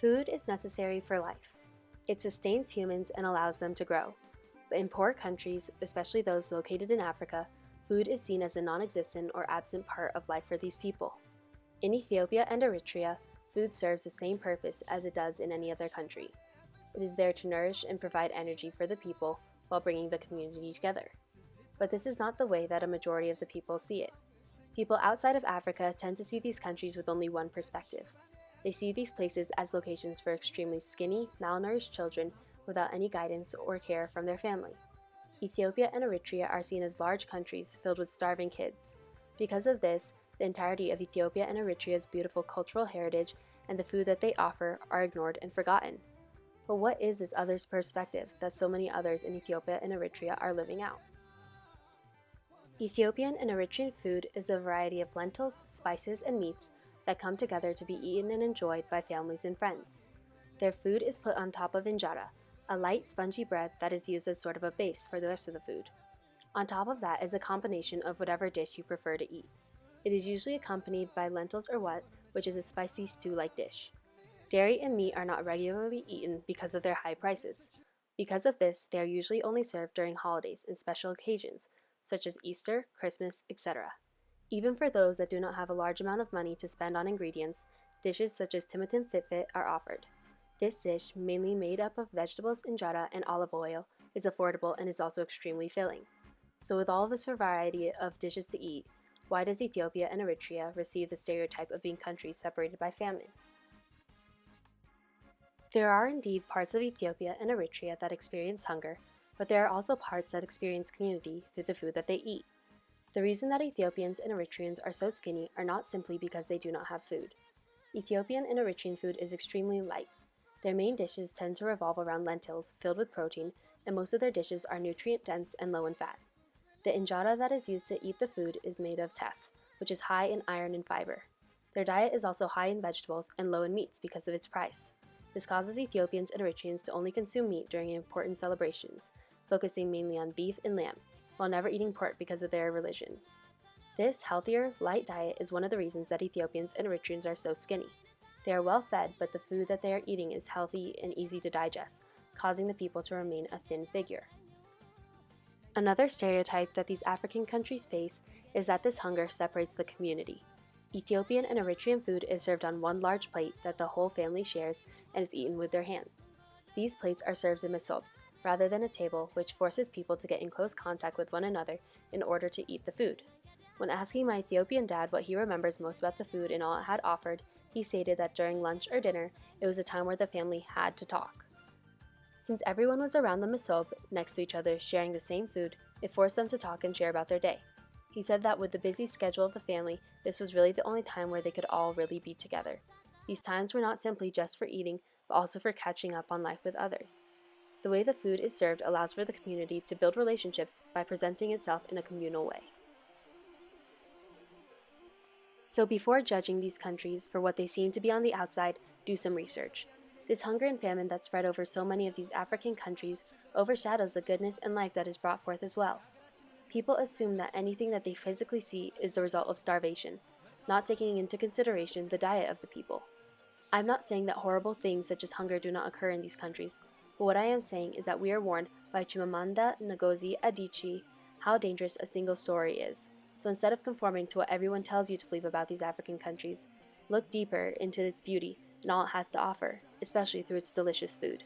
Food is necessary for life. It sustains humans and allows them to grow. But in poor countries, especially those located in Africa, food is seen as a non-existent or absent part of life for these people. In Ethiopia and Eritrea, food serves the same purpose as it does in any other country. It is there to nourish and provide energy for the people while bringing the community together. But this is not the way that a majority of the people see it. People outside of Africa tend to see these countries with only one perspective. They see these places as locations for extremely skinny, malnourished children without any guidance or care from their family. Ethiopia and Eritrea are seen as large countries filled with starving kids. Because of this, the entirety of Ethiopia and Eritrea's beautiful cultural heritage and the food that they offer are ignored and forgotten. But what is this other's perspective that so many others in Ethiopia and Eritrea are living out? Ethiopian and Eritrean food is a variety of lentils, spices, and meats that come together to be eaten and enjoyed by families and friends. Their food is put on top of injera, a light, spongy bread that is used as sort of a base for the rest of the food. On top of that is a combination of whatever dish you prefer to eat. It is usually accompanied by lentils or wat, which is a spicy stew-like dish. Dairy and meat are not regularly eaten because of their high prices. Because of this, they are usually only served during holidays and special occasions, such as Easter, Christmas, etc. Even for those that do not have a large amount of money to spend on ingredients, dishes such as Timitim Fitfit are offered. This dish, mainly made up of vegetables, injera, and olive oil, is affordable and is also extremely filling. So with all this variety of dishes to eat, why does Ethiopia and Eritrea receive the stereotype of being countries separated by famine? There are indeed parts of Ethiopia and Eritrea that experience hunger, but there are also parts that experience community through the food that they eat. The reason that Ethiopians and Eritreans are so skinny are not simply because they do not have food. Ethiopian and Eritrean food is extremely light. Their main dishes tend to revolve around lentils filled with protein, and most of their dishes are nutrient-dense and low in fat. The injera that is used to eat the food is made of teff, which is high in iron and fiber. Their diet is also high in vegetables and low in meats because of its price. This causes Ethiopians and Eritreans to only consume meat during important celebrations, focusing mainly on beef and lamb, while never eating pork because of their religion. This healthier, light diet is one of the reasons that Ethiopians and Eritreans are so skinny. They are well fed, but the food that they are eating is healthy and easy to digest, causing the people to remain a thin figure. Another stereotype that these African countries face is that this hunger separates the community. Ethiopian and Eritrean food is served on one large plate that the whole family shares and is eaten with their hands. These plates are served in mesobs, rather than a table, which forces people to get in close contact with one another in order to eat the food. When asking my Ethiopian dad what he remembers most about the food and all it had offered, he stated that during lunch or dinner, it was a time where the family had to talk. Since everyone was around the mesob next to each other sharing the same food, it forced them to talk and share about their day. He said that with the busy schedule of the family, this was really the only time where they could all really be together. These times were not simply just for eating, but also for catching up on life with others. The way the food is served allows for the community to build relationships by presenting itself in a communal way. So before judging these countries for what they seem to be on the outside, do some research. This hunger and famine that spread over so many of these African countries overshadows the goodness and life that is brought forth as well. People assume that anything that they physically see is the result of starvation, not taking into consideration the diet of the people. I'm not saying that horrible things such as hunger do not occur in these countries, but what I am saying is that we are warned by Chimamanda Ngozi Adichie how dangerous a single story is. So instead of conforming to what everyone tells you to believe about these African countries, look deeper into its beauty and all it has to offer, especially through its delicious food.